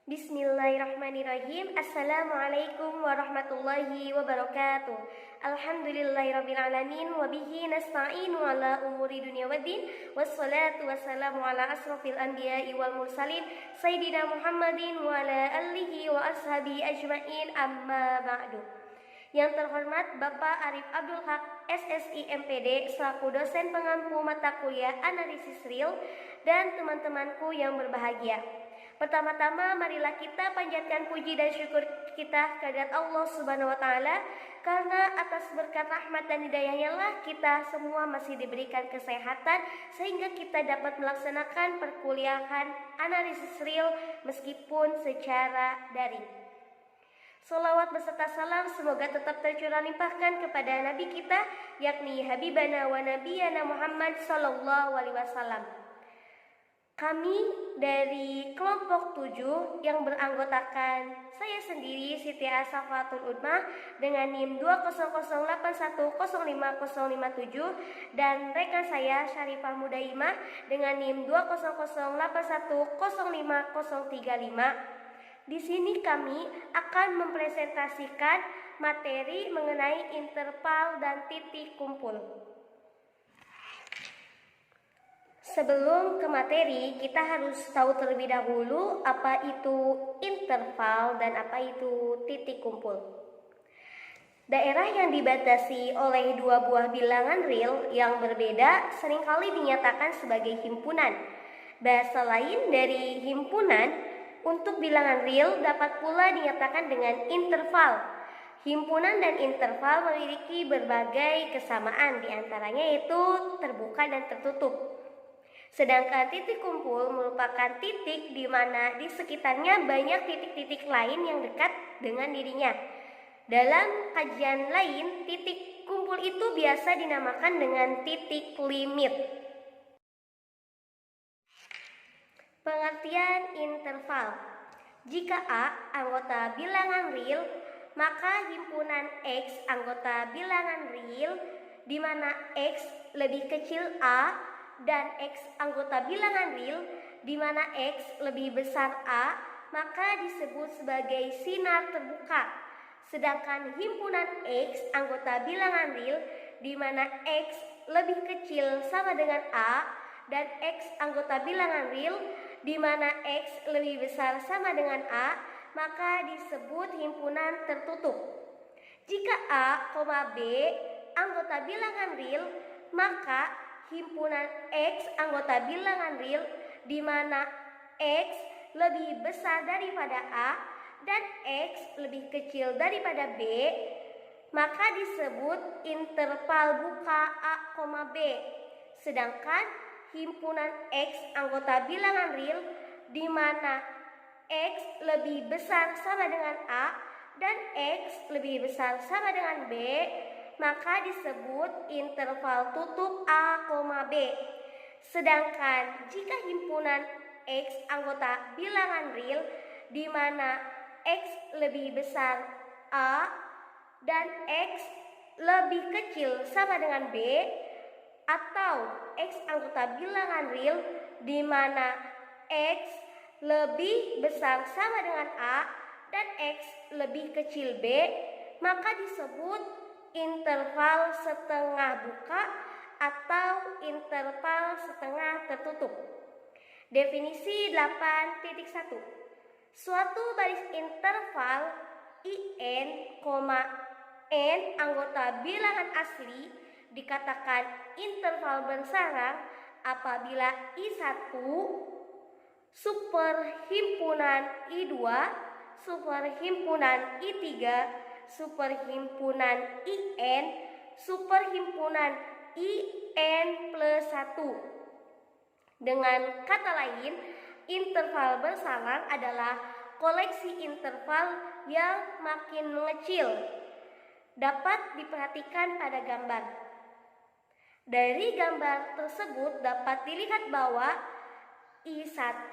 Bismillahirrahmanirrahim. Assalamualaikum warahmatullahi wabarakatuh. Alhamdulillahirrabbilalamin. Wabihi nasta'inu ala umuri dunia waddin. Wassalatu wassalamu ala asrafil anbiya'i wal mursalin Sayyidina Muhammadin wa ala alihi wa ashabi ajma'in, amma ba'du. Yang terhormat Bapak Arif Abdul Haq, SSI MPD, selaku dosen pengampu mata kuliah Analisis Real, dan teman-temanku yang berbahagia. Pertama-tama marilah kita panjatkan puji dan syukur kita kehadirat Allah Subhanahu wa taala, karena atas berkat rahmat dan hidayahnya lah kita semua masih diberikan kesehatan sehingga kita dapat melaksanakan perkuliahan Analisis Real meskipun secara daring. Salawat beserta salam semoga tetap tercurah limpahkan kepada Nabi kita, yakni Habibana wa Nabiyana Muhammad sallallahu alaihi wasallam. Kami dari kelompok 7 yang beranggotakan saya sendiri Siti Asafatul Udmah dengan NIM 20081050057 dan rekan saya Syarifah Mudaimah dengan NIM 20081050035. Di sini kami akan mempresentasikan materi mengenai interval dan titik kumpul. Sebelum ke materi, kita harus tahu terlebih dahulu apa itu interval dan apa itu titik kumpul. Daerah yang dibatasi oleh dua buah bilangan real yang berbeda seringkali dinyatakan sebagai himpunan. Bahasa lain dari himpunan untuk bilangan real dapat pula dinyatakan dengan interval. Himpunan dan interval memiliki berbagai kesamaan, diantaranya yaitu terbuka dan tertutup. Sedangkan titik kumpul merupakan titik di mana di sekitarnya banyak titik-titik lain yang dekat dengan dirinya. Dalam kajian lain, titik kumpul itu biasa dinamakan dengan titik limit. Pengertian interval. Jika A anggota bilangan real, maka himpunan X anggota bilangan real di mana X lebih kecil A dan X anggota bilangan real di mana X lebih besar A, maka disebut sebagai sinar terbuka. Sedangkan himpunan X anggota bilangan real di mana X lebih kecil sama dengan A dan X anggota bilangan real di mana X lebih besar sama dengan A, maka disebut himpunan tertutup. Jika A, B anggota bilangan real, maka himpunan X anggota bilangan real di mana X lebih besar daripada A dan X lebih kecil daripada B, maka disebut interval buka A, B. Sedangkan himpunan X anggota bilangan real di mana X lebih besar sama dengan A dan X lebih besar sama dengan B, maka disebut interval tutup A, B. Sedangkan jika himpunan X anggota bilangan real di mana X lebih besar A dan X lebih kecil sama dengan B, atau X anggota bilangan real di mana X lebih besar sama dengan A dan X lebih kecil B, maka disebut interval setengah buka atau interval setengah tertutup. Definisi 8.1. Suatu baris interval IN, N anggota bilangan asli dikatakan interval bersarang apabila I1 superhimpunan I2 superhimpunan I3 superhimpunan IN superhimpunan IN plus 1. Dengan kata lain, interval bersarang adalah koleksi interval yang makin mengecil. Dapat diperhatikan pada gambar. Dari gambar tersebut dapat dilihat bahwa I1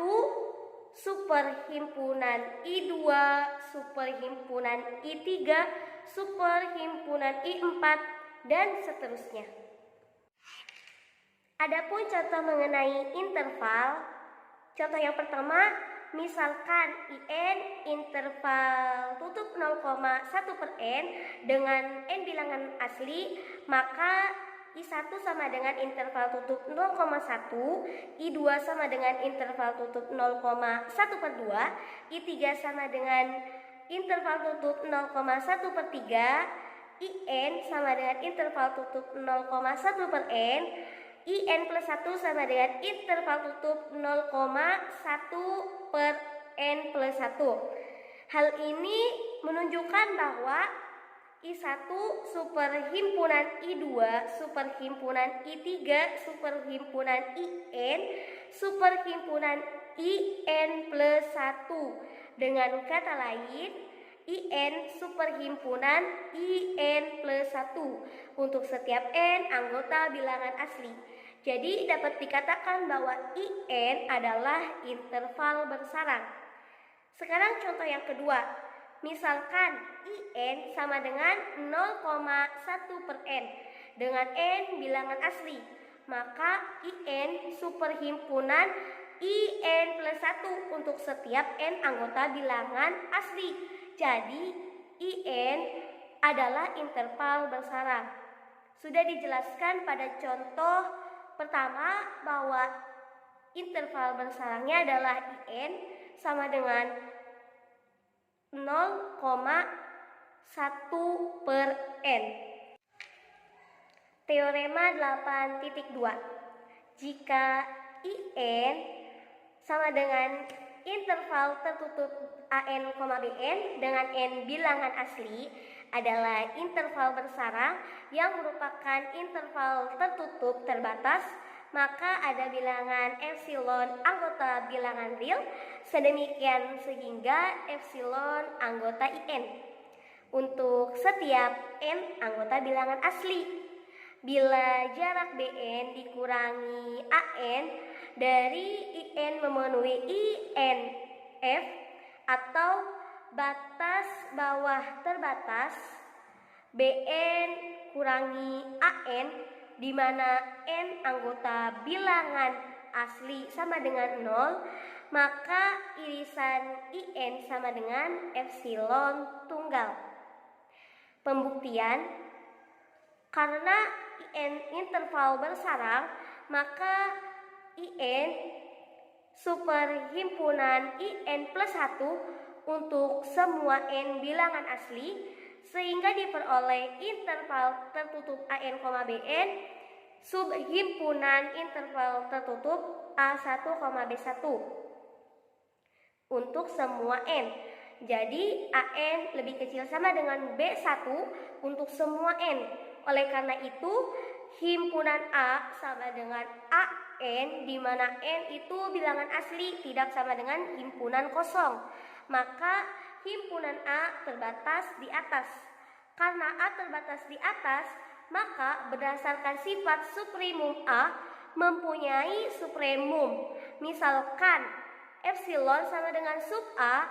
superhimpunan I2, superhimpunan I3, superhimpunan I4, dan seterusnya. Adapun contoh mengenai interval, contoh yang pertama, misalkan IN interval tutup 0,1 per N dengan N bilangan asli, maka I1 sama dengan interval tutup 0,1, I2 sama dengan interval tutup 0,1 per 2, I3 sama dengan interval tutup 0,1 per 3, IN sama dengan interval tutup 0,1 per N, IN plus 1 sama dengan interval tutup 0,1 per N plus 1. Hal ini menunjukkan bahwa I1 super himpunan I2 super himpunan I3 super himpunan IN super himpunan IN plus 1. Dengan kata lain, IN super himpunan IN plus 1 untuk setiap N anggota bilangan asli. Jadi dapat dikatakan bahwa IN adalah interval bersarang. Sekarang contoh yang kedua. Misalkan IN sama dengan 0,1 per N dengan N bilangan asli, maka IN super himpunan IN plus 1 untuk setiap N anggota bilangan asli. Jadi IN adalah interval bersarang. Sudah dijelaskan pada contoh pertama bahwa interval bersarangnya adalah IN sama dengan 0,1 per N. Teorema 8.2. Jika IN sama dengan interval tertutup AN, BN dengan N bilangan asli adalah interval bersarang yang merupakan interval tertutup terbatas, maka ada bilangan epsilon anggota bilangan real sedemikian sehingga epsilon anggota IN untuk setiap N anggota bilangan asli. Bila jarak BN dikurangi AN dari IN memenuhi INF atau batas bawah terbatas BN kurangi AN di mana N anggota bilangan asli sama dengan 0, maka irisan IN sama dengan epsilon tunggal. Pembuktian, karena IN interval bersarang, maka IN super himpunan IN plus 1 untuk semua N bilangan asli, sehingga diperoleh interval tertutup AN, BN sub himpunan interval tertutup A1, B1 untuk semua N. Jadi AN lebih kecil sama dengan B1 untuk semua N. Oleh karena itu, himpunan A sama dengan AN di mana N itu bilangan asli tidak sama dengan himpunan kosong. Maka himpunan A terbatas di atas. Karena A terbatas di atas, maka berdasarkan sifat supremum A mempunyai supremum. Misalkan epsilon sama dengan sub A,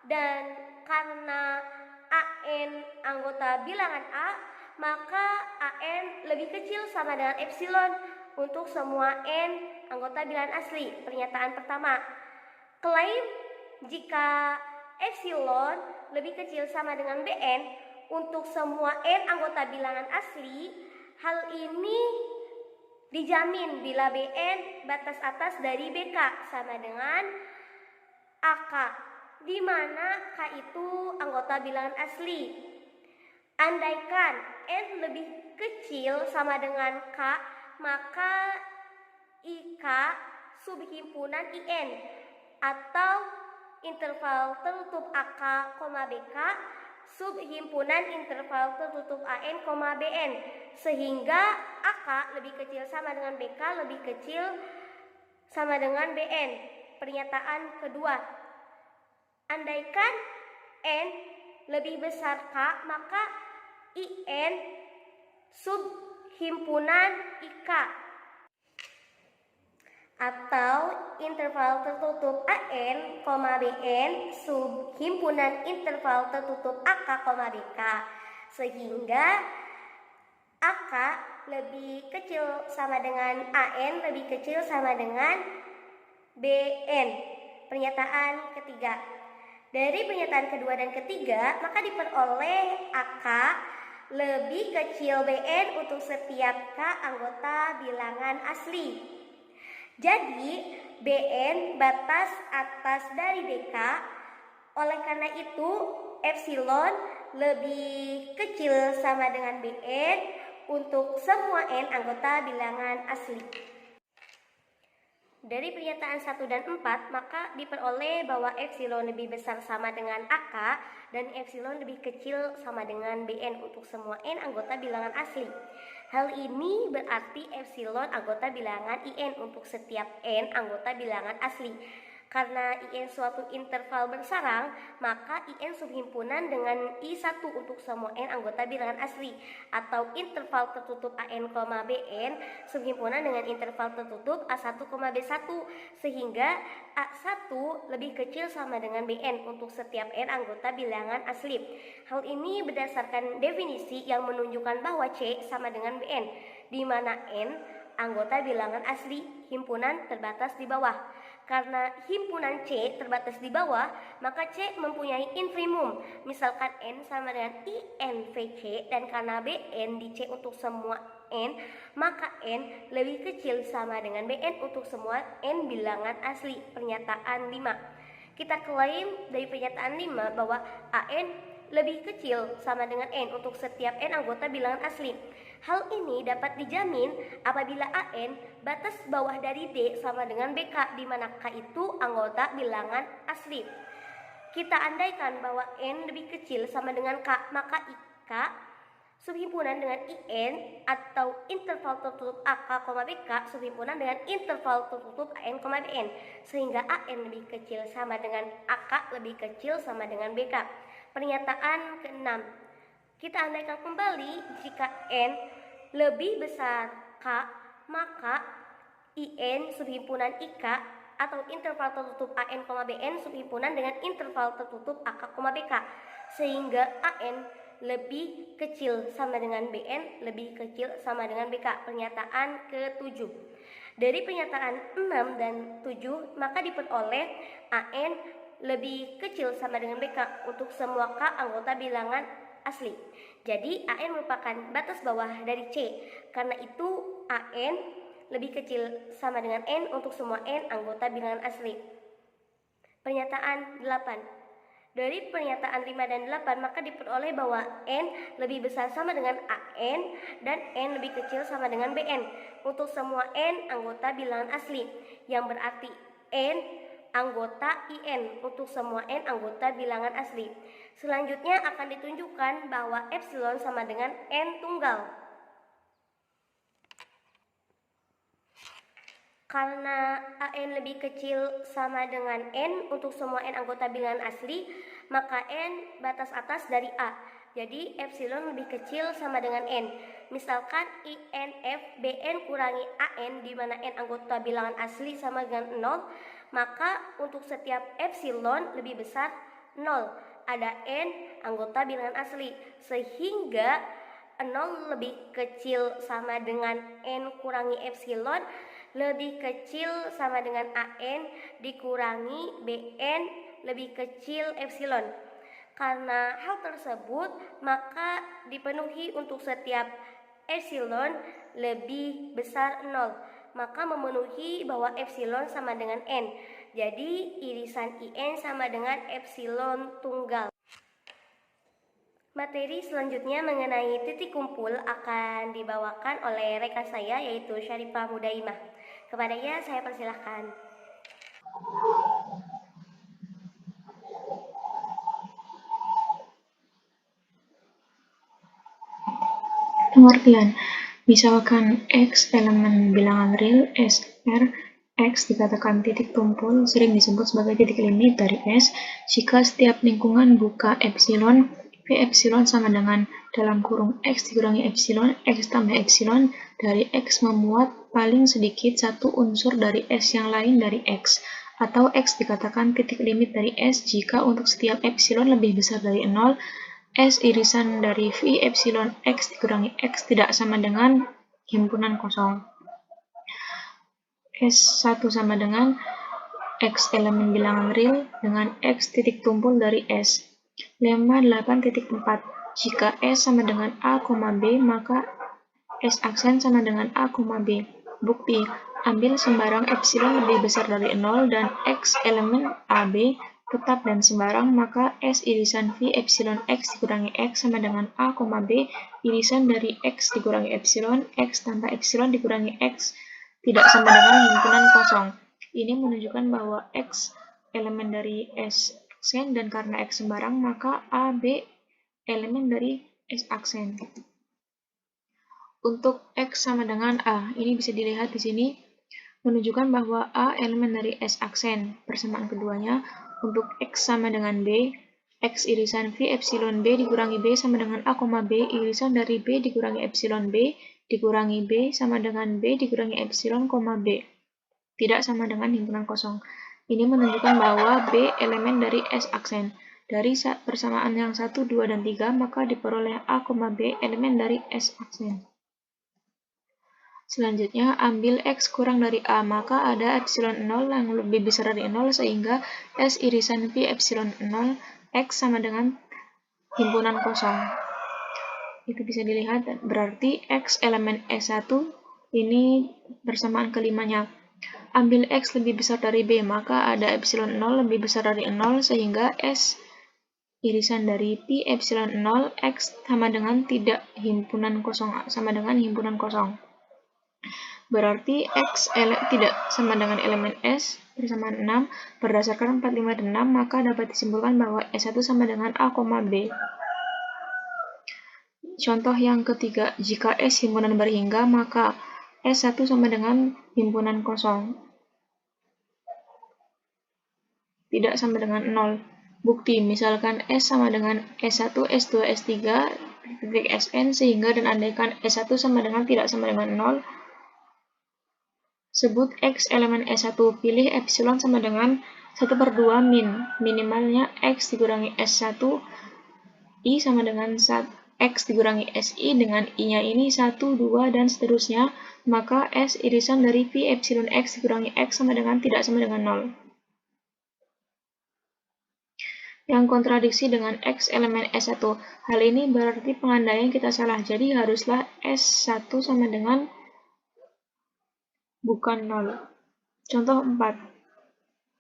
dan karena AN anggota bilangan A, maka AN lebih kecil sama dengan epsilon untuk semua N anggota bilangan asli. Pernyataan pertama. Klaim jika epsilon lebih kecil sama dengan BN untuk semua N anggota bilangan asli, hal ini dijamin bila BN batas atas dari BK sama dengan AK, di mana K itu anggota bilangan asli. Andaikan N lebih kecil sama dengan K, maka IK subhimpunan IN atau interval tertutup AK, BK subhimpunan interval tertutup AN, BN, sehingga AK lebih kecil sama dengan BK lebih kecil sama dengan BN. Pernyataan kedua. Andaikan N lebih besar K, maka IN sub himpunan IK atau interval tertutup AN, BN sub himpunan interval tertutup AK, BK, sehingga AK lebih kecil sama dengan AN lebih kecil sama dengan BN. Pernyataan ketiga. Dari pernyataan kedua dan ketiga, maka diperoleh AK lebih kecil BN untuk setiap K anggota bilangan asli. Jadi, BN batas atas dari BK, oleh karena itu epsilon lebih kecil sama dengan BN untuk semua N anggota bilangan asli. Dari pernyataan 1 dan 4, maka diperoleh bahwa epsilon lebih besar sama dengan AK dan epsilon lebih kecil sama dengan BN untuk semua N anggota bilangan asli. Hal ini berarti epsilon anggota bilangan IN untuk setiap N anggota bilangan asli. Karena IN suatu interval bersarang, maka IN subhimpunan dengan I1 untuk semua N anggota bilangan asli, atau interval tertutup AN, BN subhimpunan dengan interval tertutup A1, B1, sehingga A1 lebih kecil sama dengan BN untuk setiap N anggota bilangan asli. Hal ini berdasarkan definisi yang menunjukkan bahwa C sama dengan BN, di mana N anggota bilangan asli, himpunan terbatas di bawah. Karena himpunan C terbatas di bawah, maka C mempunyai infimum. Misalkan N sama dengan IN VC, dan karena BN di C untuk semua N, maka N lebih kecil sama dengan BN untuk semua N bilangan asli. Pernyataan 5. Kita klaim dari pernyataan 5 bahwa AN lebih kecil sama dengan N untuk setiap N anggota bilangan asli. Hal ini dapat dijamin apabila AN batas bawah dari D sama dengan BK, di mana K itu anggota bilangan asli. Kita andaikan bahwa N lebih kecil sama dengan K, maka IK subhimpunan dengan IN atau interval tertutup AK, BK subhimpunan dengan interval tertutup AN, BN, sehingga AN lebih kecil sama dengan AK lebih kecil sama dengan BK. Pernyataan ke-6. Kita andaikan kembali jika N lebih besar K, maka IN subhimpunan IK atau interval tertutup AN, BN subhimpunan dengan interval tertutup AK, BK, sehingga AN lebih kecil sama dengan BN lebih kecil sama dengan BK. Pernyataan ke-7. Dari pernyataan 6 dan 7, maka diperoleh AN lebih kecil sama dengan BK untuk semua K anggota bilangan asli. Jadi AN merupakan batas bawah dari C. Karena itu AN lebih kecil sama dengan N untuk semua N anggota bilangan asli. Pernyataan 8. Dari pernyataan 5 dan 8, maka diperoleh bahwa N lebih besar sama dengan AN dan N lebih kecil sama dengan BN untuk semua N anggota bilangan asli, yang berarti N anggota IN untuk semua N anggota bilangan asli. Selanjutnya akan ditunjukkan bahwa epsilon sama dengan N tunggal. Karena AN lebih kecil sama dengan N untuk semua N anggota bilangan asli, maka N batas atas dari A. Jadi epsilon lebih kecil sama dengan N. Misalkan INF BN kurangi AN, di mana N anggota bilangan asli sama dengan 0, maka untuk setiap epsilon lebih besar 0. Ada N anggota bilangan asli, sehingga 0 lebih kecil sama dengan N kurangi epsilon lebih kecil sama dengan AN dikurangi BN lebih kecil epsilon. Karena hal tersebut, maka dipenuhi untuk setiap epsilon lebih besar 0. Maka memenuhi bahwa epsilon sama dengan N. Jadi irisan IN sama dengan epsilon tunggal. Materi selanjutnya mengenai titik kumpul akan dibawakan oleh rekan saya, yaitu Syarifah Mudaimah. Kepadanya saya persilahkan. Pengertian. Misalkan X elemen bilangan real S R, X dikatakan titik kumpul, sering disebut sebagai titik limit dari S jika setiap lingkungan buka epsilon, P epsilon sama dengan dalam kurung X dikurangi epsilon, X tambah epsilon dari X memuat paling sedikit satu unsur dari S yang lain dari X, atau X dikatakan titik limit dari S jika untuk setiap epsilon lebih besar dari 0, S irisan dari V epsilon X dikurangi X tidak sama dengan himpunan kosong. S1 sama dengan X elemen bilangan real dengan X titik tumpul dari S. Lemma 8.4. Jika S sama dengan A, B, maka S aksen sama dengan A, B. Bukti, ambil sembarang epsilon lebih besar dari 0 dan X elemen AB tetap dan sembarang, maka S irisan V epsilon X dikurangi X sama dengan A, B, irisan dari X dikurangi epsilon, X tambah epsilon dikurangi X tidak sama dengan himpunan kosong. Ini menunjukkan bahwa X elemen dari S aksen dan karena X sembarang, maka A, B elemen dari S aksen. Untuk X sama dengan A, ini bisa dilihat di sini, menunjukkan bahwa A elemen dari S aksen. Persamaan keduanya, untuk X sama dengan B, X irisan V epsilon B dikurangi B sama dengan A, B, irisan dari B dikurangi epsilon B, dikurangi B sama dengan B dikurangi epsilon, B. Tidak sama dengan himpunan kosong. Ini menunjukkan bahwa B elemen dari S aksen. Dari persamaan yang 1, 2, dan 3, maka diperoleh A, B elemen dari S aksen. Selanjutnya, ambil X kurang dari A, maka ada epsilon 0 yang lebih besar dari 0, sehingga S irisan V epsilon 0, X sama dengan himpunan kosong. Itu bisa dilihat, berarti X elemen S1 ini persamaan kelimanya. Ambil X lebih besar dari B, maka ada epsilon 0 lebih besar dari 0, sehingga S irisan dari P epsilon 0, X sama dengan tidak himpunan kosong, sama dengan himpunan kosong. Berarti X tidak sama dengan elemen S, persamaan 6, berdasarkan 4, 5, dan 6, maka dapat disimpulkan bahwa S1 sama dengan A, B. Contoh yang ketiga, jika S himpunan berhingga, maka S1 sama dengan himpunan kosong. Tidak sama dengan 0. Bukti, misalkan S sama dengan S1, S2, S3, titik Sn, sehingga dan andaikan S1 sama dengan tidak sama dengan 0, sebut X elemen S1, pilih epsilon sama dengan 1/2 min, minimalnya X dikurangi S1, I sama dengan X dikurangi SI, dengan I-nya ini 1, 2, dan seterusnya, maka S irisan dari V epsilon X dikurangi X sama dengan tidak sama dengan 0. Yang kontradiksi dengan X elemen S1. Hal ini berarti pengandaian kita salah, jadi haruslah S1 sama dengan bukan 0. Contoh 4.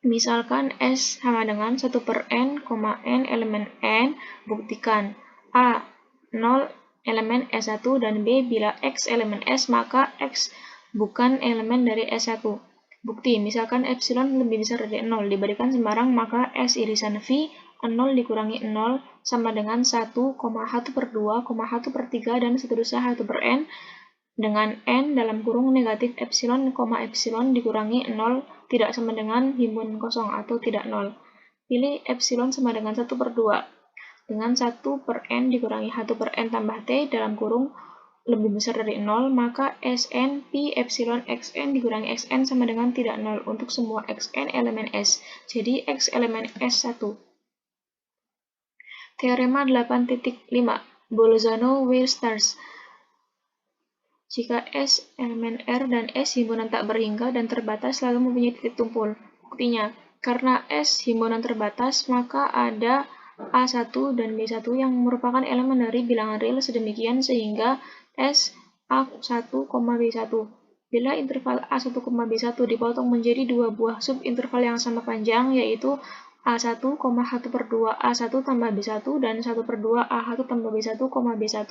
Misalkan S sama dengan 1/n, n elemen n, buktikan A 0 elemen S1 dan B bila X elemen S, maka X bukan elemen dari S1. Bukti, misalkan epsilon lebih besar dari 0, diberikan sembarang, maka S irisan V 0 dikurangi 0 sama dengan 1, 1/2, 1/3, dan seterusnya 1/n, dengan n dalam kurung negatif epsilon, epsilon dikurangi 0 tidak sama dengan himpunan kosong atau tidak 0. Pilih epsilon sama dengan 1/2. Dengan 1/n dikurangi 1/n tambah t dalam kurung lebih besar dari 0, maka Sn P epsilon Xn dikurangi Xn sama dengan tidak 0 untuk semua Xn elemen S. Jadi X elemen S1. Teorema 8.5 Bolzano-Weierstrass. Jika S elemen R dan S himpunan tak berhingga dan terbatas selalu mempunyai titik tumpul. Buktinya, karena S himpunan terbatas, maka ada A1 dan B1 yang merupakan elemen dari bilangan real sedemikian sehingga S A1, B1. Bila interval A1, B1 dipotong menjadi dua buah subinterval yang sama panjang, yaitu A1, 1/2 A1 tambah B1 dan 1/2 A1 tambah B1, B1,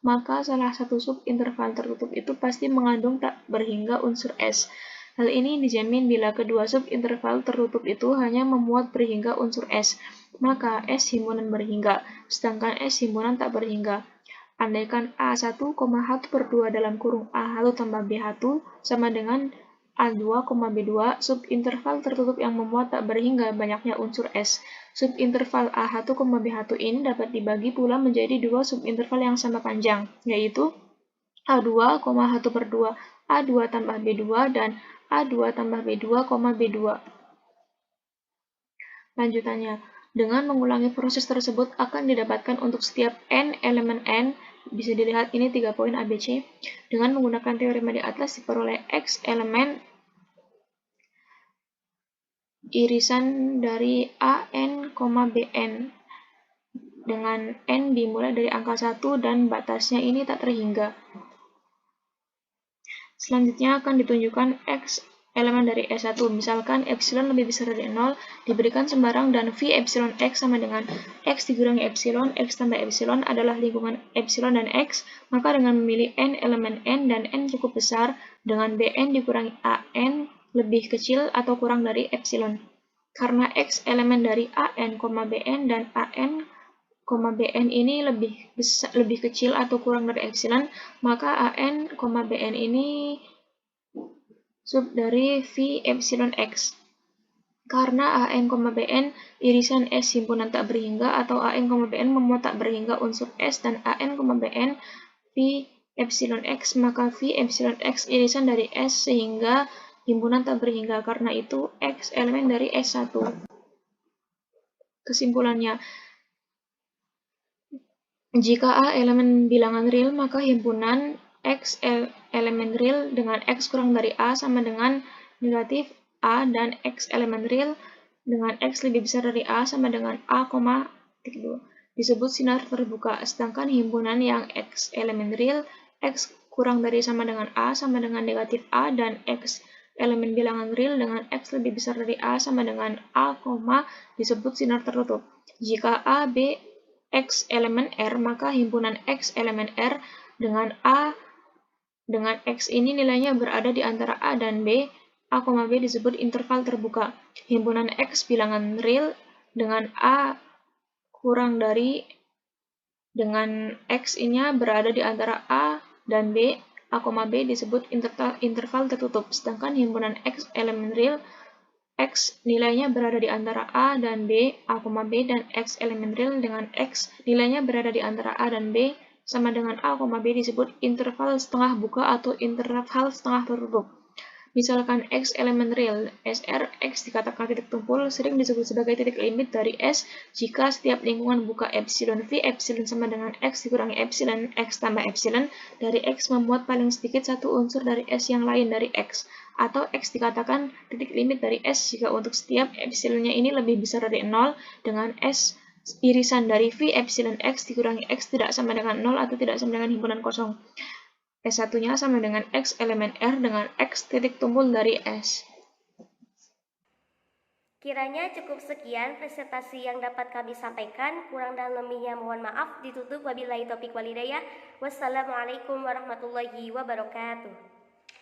maka salah satu subinterval tertutup itu pasti mengandung tak berhingga unsur S. Hal ini dijamin bila kedua subinterval tertutup itu hanya memuat berhingga unsur S, maka S himpunan berhingga, sedangkan S himpunan tak berhingga. Andaikan A1, 1/2 dalam kurung A1 tambah B1 sama dengan A2, B2, subinterval tertutup yang memuat tak berhingga banyaknya unsur S. Subinterval A1, B1 ini dapat dibagi pula menjadi dua subinterval yang sama panjang, yaitu A2, 1/2, A2 tambah B2, dan A2 tambah B2, B2. Lanjutannya, dengan mengulangi proses tersebut akan didapatkan untuk setiap n elemen n, bisa dilihat ini 3 poin ABC, dengan menggunakan teorema di atas diperoleh X elemen irisan dari AN, BN dengan N dimulai dari angka 1 dan batasnya ini tak terhingga. Selanjutnya akan ditunjukkan X elemen dari S1. Misalkan epsilon lebih besar dari 0 diberikan sembarang dan V epsilon X sama dengan X dikurangi epsilon, X tambah epsilon adalah lingkungan epsilon dan X, maka dengan memilih N elemen N dan N cukup besar dengan BN dikurangi AN lebih kecil atau kurang dari epsilon. Karena X elemen dari AN, BN dan AN, BN ini lebih kecil atau kurang dari epsilon, maka AN, BN ini sub dari V epsilon X. Karena AN, BN irisan S himpunan tak berhingga atau AN, BN memuat tak berhingga unsur S dan AN, BN V epsilon X, maka V epsilon X irisan dari S sehingga himpunan tak berhingga. Karena itu X elemen dari S1. Kesimpulannya, jika A elemen bilangan real, maka himpunan X elemen real dengan X kurang dari A sama dengan negatif A, dan X elemen real dengan X lebih besar dari A sama dengan A, disebut sinar terbuka. Sedangkan himpunan yang X elemen real, X kurang dari sama dengan A sama dengan negatif A, dan X elemen bilangan real dengan X lebih besar dari A sama dengan A, disebut sinar tertutup. Jika A, B, X elemen R, maka himpunan X elemen R dengan A dengan X ini nilainya berada di antara A dan B. A, B disebut interval terbuka. Himpunan X bilangan real dengan A kurang dari dengan X-nya berada di antara A dan B. A, B disebut interval tertutup. Sedangkan himpunan X elemen real X nilainya berada di antara A dan B, A, B, dan X elemen real dengan X nilainya berada di antara A dan B sama dengan A, B disebut interval setengah buka atau interval setengah tertutup. Misalkan X elemen real, SR, X dikatakan titik tumpul, sering disebut sebagai titik limit dari S jika setiap lingkungan buka epsilon V, epsilon sama dengan X dikurangi epsilon, X tambah epsilon, dari X memuat paling sedikit satu unsur dari S yang lain dari X. Atau X dikatakan titik limit dari S jika untuk setiap epsilonnya ini lebih besar dari 0 dengan S irisan dari V epsilon X dikurangi X tidak sama dengan 0 atau tidak sama dengan himpunan kosong. S1-nya sama dengan X elemen R dengan X titik tumpul dari S. Kiranya cukup sekian presentasi yang dapat kami sampaikan. Kurang dan lebihnya mohon maaf. Ditutup wabillahi taufiq walhidayah. Wassalamualaikum warahmatullahi wabarakatuh.